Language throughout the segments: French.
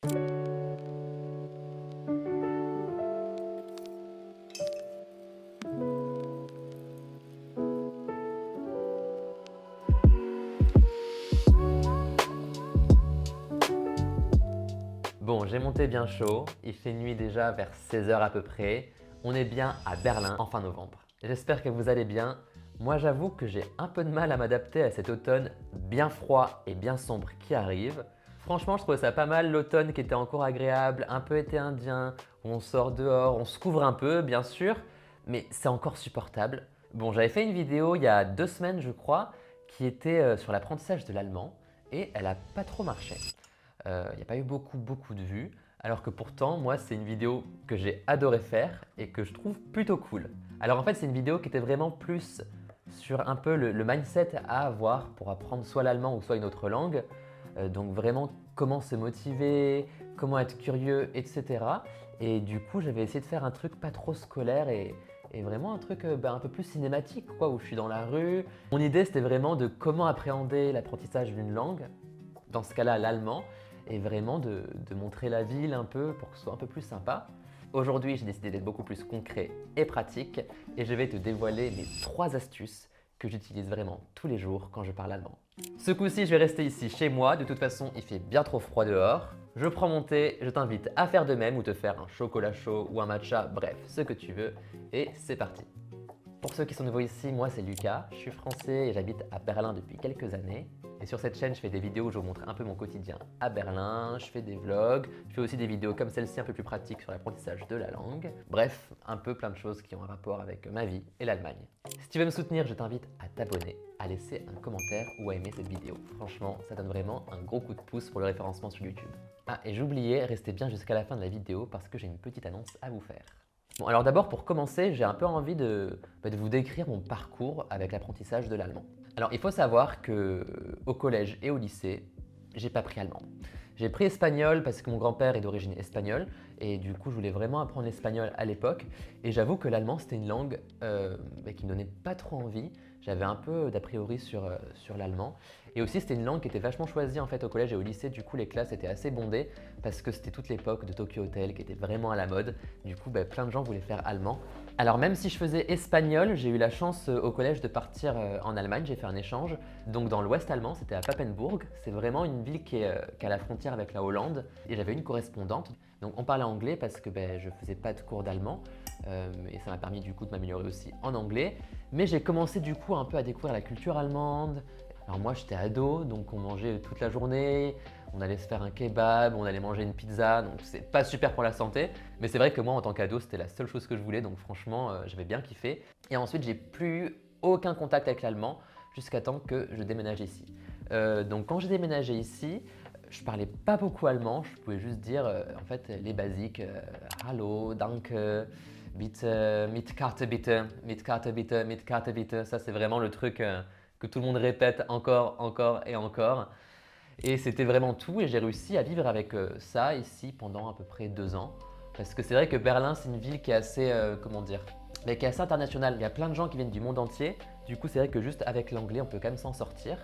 Bon, j'ai monté bien chaud, il fait nuit déjà vers 16 h à peu près. On est bien à Berlin en fin novembre. J'espère que vous allez bien. Moi j'avoue que j'ai un peu de mal à m'adapter à cet automne bien froid et bien sombre qui arrive. Franchement, je trouvais ça pas mal l'automne qui était encore agréable, un peu été indien, où on sort dehors, on se couvre un peu bien sûr, mais c'est encore supportable. Bon, j'avais fait une vidéo il y a 2 semaines je crois, qui était sur l'apprentissage de l'allemand et elle a pas trop marché. Il n'y a pas eu beaucoup de vues, alors que pourtant, moi, c'est une vidéo que j'ai adoré faire et que je trouve plutôt cool. Alors en fait, c'est une vidéo qui était vraiment plus sur un peu le mindset à avoir pour apprendre soit l'allemand ou soit une autre langue. Donc vraiment, comment se motiver, comment être curieux, etc. Et du coup, j'avais essayé de faire un truc pas trop scolaire et vraiment un truc un peu plus cinématique, quoi, où je suis dans la rue. Mon idée, c'était vraiment de comment appréhender l'apprentissage d'une langue, dans ce cas-là l'allemand, et vraiment de montrer la ville un peu pour que ce soit un peu plus sympa. Aujourd'hui, j'ai décidé d'être beaucoup plus concret et pratique et je vais te dévoiler les 3 astuces que j'utilise vraiment tous les jours quand je parle allemand. Ce coup-ci, je vais rester ici chez moi. De toute façon, il fait bien trop froid dehors. Je prends mon thé, je t'invite à faire de même ou te faire un chocolat chaud ou un matcha, bref, ce que tu veux. Et c'est parti. Pour ceux qui sont nouveaux ici, moi c'est Lucas, je suis français et j'habite à Berlin depuis quelques années. Et sur cette chaîne, je fais des vidéos où je vous montre un peu mon quotidien à Berlin, je fais des vlogs, je fais aussi des vidéos comme celle-ci un peu plus pratiques sur l'apprentissage de la langue. Bref, un peu plein de choses qui ont un rapport avec ma vie et l'Allemagne. Si tu veux me soutenir, je t'invite à t'abonner, à laisser un commentaire ou à aimer cette vidéo. Franchement, ça donne vraiment un gros coup de pouce pour le référencement sur YouTube. Ah, et j'oubliais, restez bien jusqu'à la fin de la vidéo parce que j'ai une petite annonce à vous faire. Bon, alors d'abord, pour commencer, j'ai un peu envie de vous décrire mon parcours avec l'apprentissage de l'allemand. Alors, il faut savoir qu'au collège et au lycée, j'ai pas pris allemand. J'ai pris espagnol parce que mon grand-père est d'origine espagnole et du coup, je voulais vraiment apprendre l'espagnol à l'époque. Et j'avoue que l'allemand, c'était une langue qui me donnait pas trop envie. J'avais un peu d'a priori sur l'allemand. Et aussi, c'était une langue qui était vachement choisie en fait au collège et au lycée. Du coup, les classes étaient assez bondées parce que c'était toute l'époque de Tokyo Hotel qui était vraiment à la mode. Du coup, plein de gens voulaient faire allemand. Alors même si je faisais espagnol, j'ai eu la chance au collège de partir en Allemagne, j'ai fait un échange. Donc dans l'ouest allemand, c'était à Papenburg. C'est vraiment une ville qui est à la frontière avec la Hollande. Et j'avais une correspondante. Donc on parlait anglais parce que je faisais pas de cours d'allemand. Et ça m'a permis du coup de m'améliorer aussi en anglais. Mais j'ai commencé du coup un peu à découvrir la culture allemande. Alors moi j'étais ado, donc on mangeait toute la journée, on allait se faire un kebab, on allait manger une pizza, donc c'est pas super pour la santé. Mais c'est vrai que moi en tant qu'ado, c'était la seule chose que je voulais, donc franchement j'avais bien kiffé. Et ensuite j'ai plus eu aucun contact avec l'allemand jusqu'à temps que je déménage ici. Donc quand j'ai déménagé ici, je parlais pas beaucoup allemand, je pouvais juste dire en fait les basiques, hallo, danke, bitte, mit Karte bitte, mit Karte bitte, mit Karte bitte. Ça c'est vraiment le truc que tout le monde répète encore et encore. Et c'était vraiment tout et j'ai réussi à vivre avec ça ici pendant à peu près 2 ans. Parce que c'est vrai que Berlin, c'est une ville qui est assez, comment dire, qui est assez internationale. Il y a plein de gens qui viennent du monde entier. Du coup, c'est vrai que juste avec l'anglais, on peut quand même s'en sortir.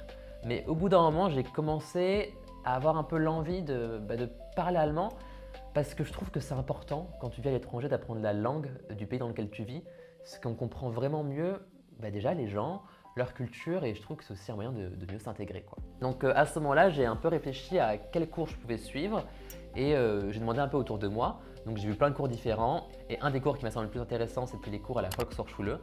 Mais au bout d'un moment, j'ai commencé à avoir un peu l'envie de parler allemand parce que je trouve que c'est important quand tu vis à l'étranger d'apprendre la langue du pays dans lequel tu vis. Parce qu'on comprend vraiment mieux déjà les gens, leur culture et je trouve que c'est aussi un moyen de mieux s'intégrer, quoi. Donc à ce moment-là, j'ai un peu réfléchi à quels cours je pouvais suivre et j'ai demandé un peu autour de moi. Donc j'ai vu plein de cours différents et un des cours qui m'a semblé le plus intéressant, c'était les cours à la Volkshochschule.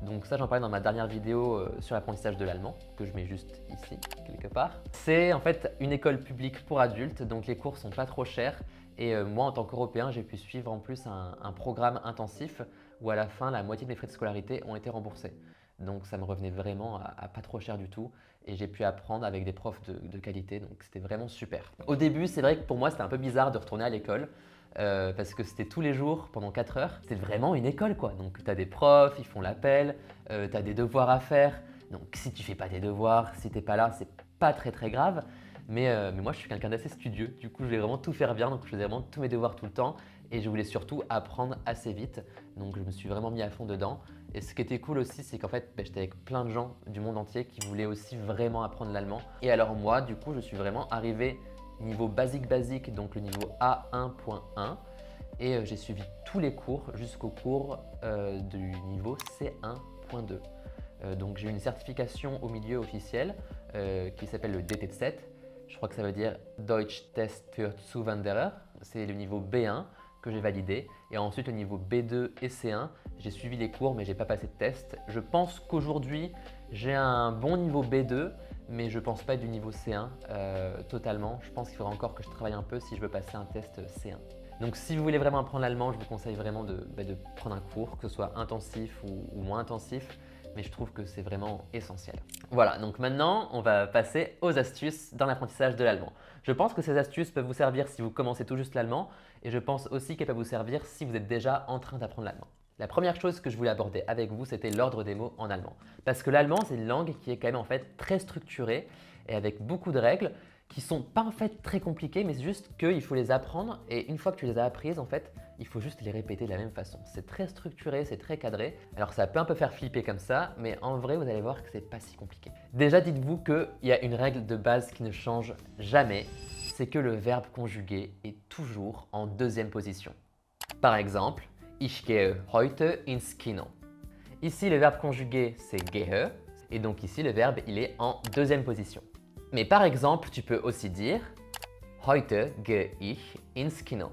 Donc ça, j'en parlais dans ma dernière vidéo sur l'apprentissage de l'allemand, que je mets juste ici, quelque part. C'est en fait une école publique pour adultes, donc les cours sont pas trop chers. Et moi, en tant qu'Européen, j'ai pu suivre en plus un programme intensif où à la fin, la moitié de mes frais de scolarité ont été remboursés. Donc ça me revenait vraiment à pas trop cher du tout et j'ai pu apprendre avec des profs de qualité, donc c'était vraiment super. Au début, c'est vrai que pour moi, c'était un peu bizarre de retourner à l'école parce que c'était tous les jours pendant 4 heures. C'était vraiment une école, quoi. Donc tu as des profs, ils font l'appel, tu as des devoirs à faire. Donc si tu fais pas tes devoirs, si t'es pas là, c'est pas très grave. Mais moi, je suis quelqu'un d'assez studieux. Du coup, je voulais vraiment tout faire bien. Donc, je faisais vraiment tous mes devoirs tout le temps. Et je voulais surtout apprendre assez vite. Donc, je me suis vraiment mis à fond dedans. Et ce qui était cool aussi, c'est qu'en fait, j'étais avec plein de gens du monde entier qui voulaient aussi vraiment apprendre l'allemand. Et alors moi, du coup, je suis vraiment arrivé niveau basique, donc le niveau A1.1. Et j'ai suivi tous les cours jusqu'au cours du niveau C1.2. Donc j'ai eu une certification au milieu officielle qui s'appelle le DT7. Je crois que ça veut dire Deutsch Test für Zuwanderer. C'est le niveau B1 que j'ai validé. Et ensuite, au niveau B2 et C1, j'ai suivi les cours, mais je n'ai pas passé de test. Je pense qu'aujourd'hui, j'ai un bon niveau B2, mais je ne pense pas être du niveau C1 totalement. Je pense qu'il faudra encore que je travaille un peu si je veux passer un test C1. Donc si vous voulez vraiment apprendre l'allemand, je vous conseille vraiment de prendre un cours, que ce soit intensif ou moins intensif, mais je trouve que c'est vraiment essentiel. Voilà, donc maintenant, on va passer aux astuces dans l'apprentissage de l'allemand. Je pense que ces astuces peuvent vous servir si vous commencez tout juste l'allemand et je pense aussi qu'elles peuvent vous servir si vous êtes déjà en train d'apprendre l'allemand. La première chose que je voulais aborder avec vous, c'était l'ordre des mots en allemand. Parce que l'allemand, c'est une langue qui est quand même en fait très structurée et avec beaucoup de règles qui sont pas en fait très compliquées, mais c'est juste qu'il faut les apprendre et une fois que tu les as apprises, en fait, il faut juste les répéter de la même façon. C'est très structuré, c'est très cadré. Alors ça peut un peu faire flipper comme ça, mais en vrai, vous allez voir que c'est pas si compliqué. Déjà, dites-vous qu'il y a une règle de base qui ne change jamais, c'est que le verbe conjugué est toujours en deuxième position. Par exemple, ich gehe heute ins Kino. Ici, le verbe conjugué, c'est gehe, et donc ici, le verbe, il est en deuxième position. Mais par exemple, tu peux aussi dire heute gehe ich ins Kino.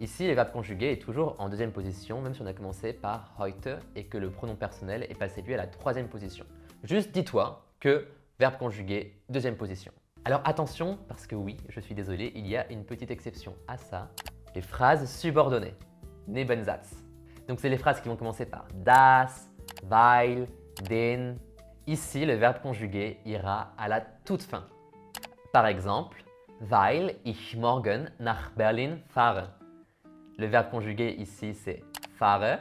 Ici, le verbe conjugué est toujours en deuxième position, même si on a commencé par heute et que le pronom personnel est passé lui à la troisième position. Juste dis-toi que verbe conjugué, deuxième position. Alors attention, parce que oui, je suis désolé, il y a une petite exception à ça, les phrases subordonnées, Nebensatz. Donc c'est les phrases qui vont commencer par das, weil, den. Ici, le verbe conjugué ira à la toute fin. Par exemple, weil ich morgen nach Berlin fahre. Le verbe conjugué ici, c'est fahre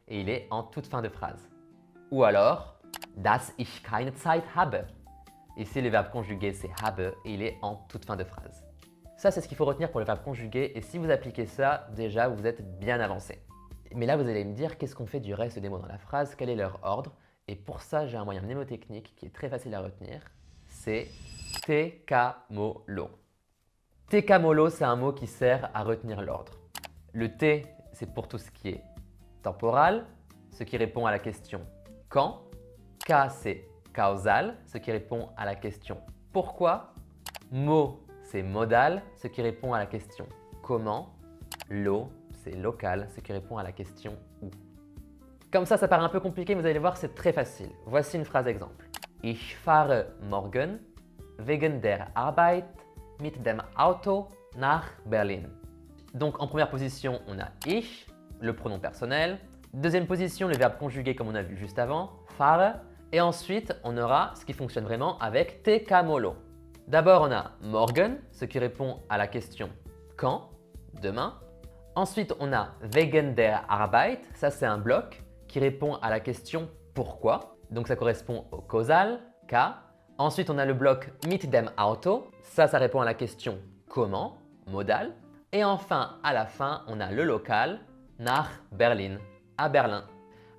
et il est en toute fin de phrase. Ou alors, dass ich keine Zeit habe. Ici, le verbe conjugué, c'est habe et il est en toute fin de phrase. Ça, c'est ce qu'il faut retenir pour le verbe conjugué et si vous appliquez ça, déjà, vous êtes bien avancé. Mais là, vous allez me dire qu'est-ce qu'on fait du reste des mots dans la phrase, quel est leur ordre. Et pour ça, j'ai un moyen mnémotechnique qui est très facile à retenir. C'est tekamolo. Tekamolo, c'est un mot qui sert à retenir l'ordre. Le T, c'est pour tout ce qui est temporal, ce qui répond à la question quand. K, c'est causal, ce qui répond à la question pourquoi. Mo, c'est modal, ce qui répond à la question comment. Lo, c'est local, ce qui répond à la question où. Comme ça paraît un peu compliqué, mais vous allez voir, c'est très facile. Voici une phrase exemple. Ich fahre morgen wegen der Arbeit mit dem Auto nach Berlin. Donc en première position, on a ich, le pronom personnel. Deuxième position, le verbe conjugué comme on a vu juste avant, fahre. Et ensuite, on aura ce qui fonctionne vraiment avec tekamolo. D'abord, on a morgen, ce qui répond à la question quand, demain. Ensuite, on a wegen der Arbeit, ça c'est un bloc qui répond à la question pourquoi. Donc ça correspond au causal, K. Ensuite, on a le bloc mit dem Auto, ça répond à la question comment, modal. Et enfin, à la fin, on a le local, nach Berlin, à Berlin.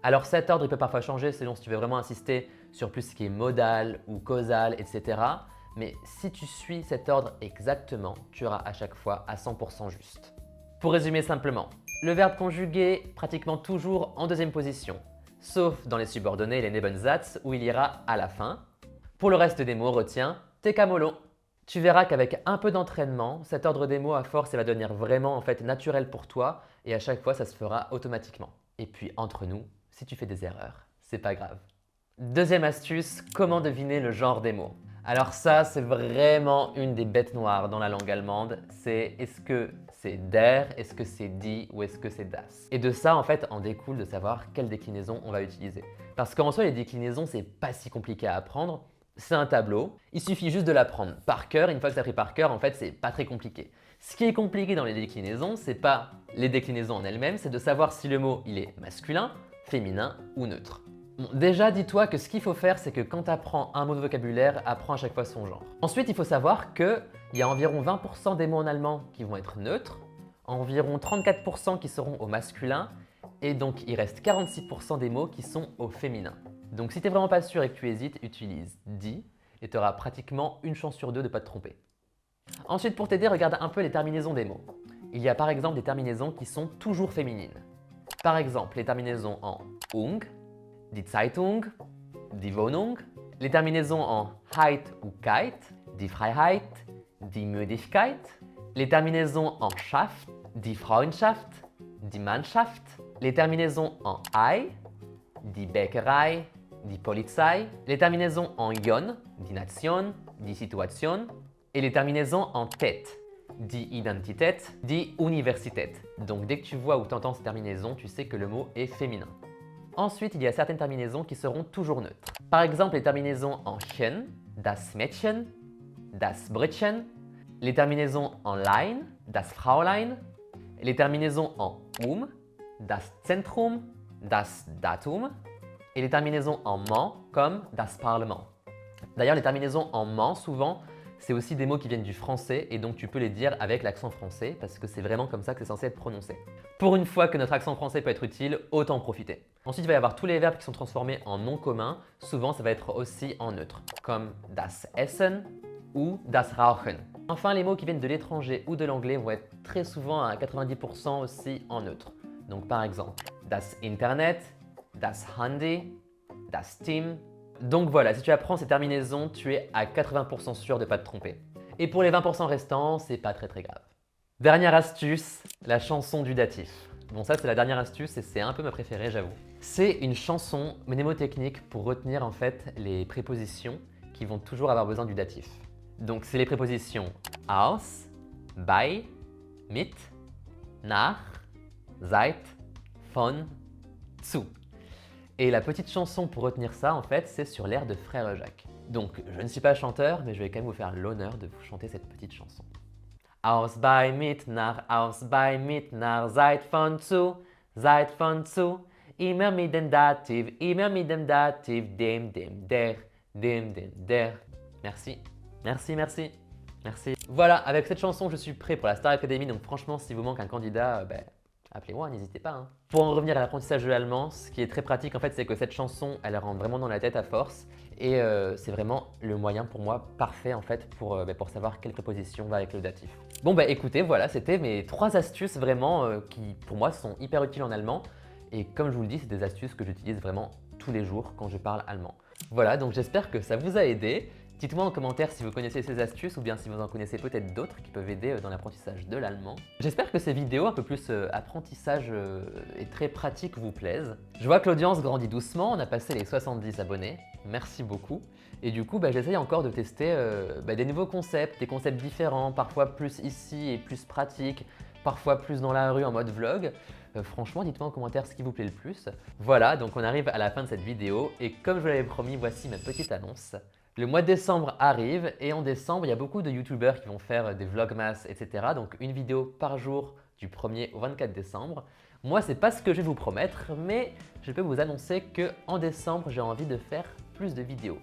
Alors cet ordre, il peut parfois changer selon si tu veux vraiment insister sur plus ce qui est modal ou causal, etc. Mais si tu suis cet ordre exactement, tu auras à chaque fois à 100% juste. Pour résumer simplement, le verbe conjugué pratiquement toujours en deuxième position, sauf dans les subordonnés et les Nebensatz où il ira à la fin. Pour le reste des mots, retiens tekamolo. Tu verras qu'avec un peu d'entraînement, cet ordre des mots à force, il va devenir vraiment en fait naturel pour toi et à chaque fois, ça se fera automatiquement. Et puis entre nous, si tu fais des erreurs, c'est pas grave. Deuxième astuce, comment deviner le genre des mots? Alors ça, c'est vraiment une des bêtes noires dans la langue allemande. C'est est-ce que c'est der, est-ce que c'est die ou est-ce que c'est das? Et de ça, en fait, en découle de savoir quelle déclinaison on va utiliser. Parce qu'en soi, les déclinaisons, c'est pas si compliqué à apprendre. C'est un tableau, il suffit juste de l'apprendre par cœur. Une fois que tu as appris par cœur, en fait, c'est pas très compliqué. Ce qui est compliqué dans les déclinaisons, c'est pas les déclinaisons en elles-mêmes, c'est de savoir si le mot il est masculin, féminin ou neutre. Bon, déjà, dis-toi que ce qu'il faut faire, c'est que quand tu apprends un mot de vocabulaire, apprends à chaque fois son genre. Ensuite, il faut savoir qu'il y a environ 20% des mots en allemand qui vont être neutres, environ 34% qui seront au masculin, et donc il reste 46% des mots qui sont au féminin. Donc si tu n'es vraiment pas sûr et que tu hésites, utilise die et tu auras pratiquement une chance sur deux de ne pas te tromper. Ensuite, pour t'aider, regarde un peu les terminaisons des mots. Il y a par exemple des terminaisons qui sont toujours féminines. Par exemple, les terminaisons en ung, die Zeitung, die Wohnung, les terminaisons en heit ou keit, die Freiheit, die Müdigkeit, les terminaisons en Schaft, die Freundschaft, die Mannschaft, les terminaisons en ei, die Bäckerei, die Polizei, les terminaisons en ion, die Nation, die Situation, et les terminaisons en tête, die Identität, die Universität. Donc dès que tu vois ou tu entends ces terminaisons, tu sais que le mot est féminin. Ensuite, il y a certaines terminaisons qui seront toujours neutres. Par exemple, les terminaisons en chen, das Mädchen, das Brötchen, les terminaisons en lein, das Fraulein, les terminaisons en das Zentrum, das Datum, et les terminaisons en man comme das Parlement. D'ailleurs, les terminaisons en man, souvent, c'est aussi des mots qui viennent du français et donc tu peux les dire avec l'accent français parce que c'est vraiment comme ça que c'est censé être prononcé. Pour une fois que notre accent français peut être utile, autant en profiter. Ensuite, il va y avoir tous les verbes qui sont transformés en nom commun. Souvent, ça va être aussi en neutre, comme das Essen ou das Rauchen. Enfin, les mots qui viennent de l'étranger ou de l'anglais vont être très souvent à 90% aussi en neutre. Donc par exemple, das Internet, das Handy, das Team. Donc voilà, si tu apprends ces terminaisons, tu es à 80% sûr de ne pas te tromper. Et pour les 20% restants, c'est pas très grave. Dernière astuce, la chanson du datif. Bon, ça c'est la dernière astuce et c'est un peu ma préférée, j'avoue. C'est une chanson mnémotechnique pour retenir en fait les prépositions qui vont toujours avoir besoin du datif. Donc c'est les prépositions aus, bei, mit, nach, seit, von, zu. Et la petite chanson pour retenir ça, en fait, c'est sur l'air de Frère Jacques. Donc, je ne suis pas chanteur, mais je vais quand même vous faire l'honneur de vous chanter cette petite chanson. Aus, bei, mit, nach, seit, von, zu, immer mit dem Dativ, dem, der. Merci, merci, merci, merci. Voilà, avec cette chanson, je suis prêt pour la Star Academy, donc franchement, si vous manque un candidat, appelez-moi, n'hésitez pas. Hein. Pour en revenir à l'apprentissage de l'allemand, ce qui est très pratique en fait, c'est que cette chanson, elle rentre vraiment dans la tête à force et c'est vraiment le moyen pour moi parfait en fait pour savoir quelle préposition va avec le datif. Bon écoutez, voilà, c'était mes 3 astuces vraiment qui pour moi sont hyper utiles en allemand et comme je vous le dis, c'est des astuces que j'utilise vraiment tous les jours quand je parle allemand. Voilà, donc j'espère que ça vous a aidé. Dites-moi en commentaire si vous connaissez ces astuces ou bien si vous en connaissez peut-être d'autres qui peuvent aider dans l'apprentissage de l'allemand. J'espère que ces vidéos un peu plus apprentissage et très pratiques vous plaisent. Je vois que l'audience grandit doucement, on a passé les 70 abonnés, merci beaucoup. Et du coup, j'essaye encore de tester des nouveaux concepts, des concepts différents, parfois plus ici et plus pratiques, parfois plus dans la rue en mode vlog. Franchement, dites-moi en commentaire ce qui vous plaît le plus. Voilà, donc on arrive à la fin de cette vidéo et comme je vous l'avais promis, voici ma petite annonce. Le mois de décembre arrive et en décembre, il y a beaucoup de youtubeurs qui vont faire des vlogmas, etc. Donc une vidéo par jour du 1er au 24 décembre. Moi, c'est pas ce que je vais vous promettre, mais je peux vous annoncer qu'en décembre, j'ai envie de faire plus de vidéos.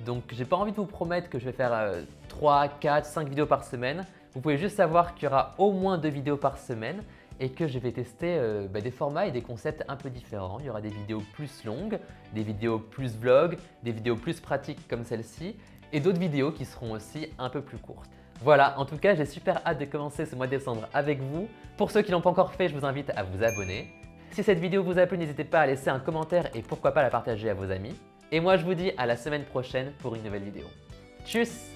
Donc j'ai pas envie de vous promettre que je vais faire 3, 4, 5 vidéos par semaine. Vous pouvez juste savoir qu'il y aura au moins 2 vidéos par semaine et que je vais tester des formats et des concepts un peu différents. Il y aura des vidéos plus longues, des vidéos plus vlog, des vidéos plus pratiques comme celle-ci et d'autres vidéos qui seront aussi un peu plus courtes. Voilà, en tout cas, j'ai super hâte de commencer ce mois de décembre avec vous. Pour ceux qui ne l'ont pas encore fait, je vous invite à vous abonner. Si cette vidéo vous a plu, n'hésitez pas à laisser un commentaire et pourquoi pas la partager à vos amis. Et moi, je vous dis à la semaine prochaine pour une nouvelle vidéo. Tchuss!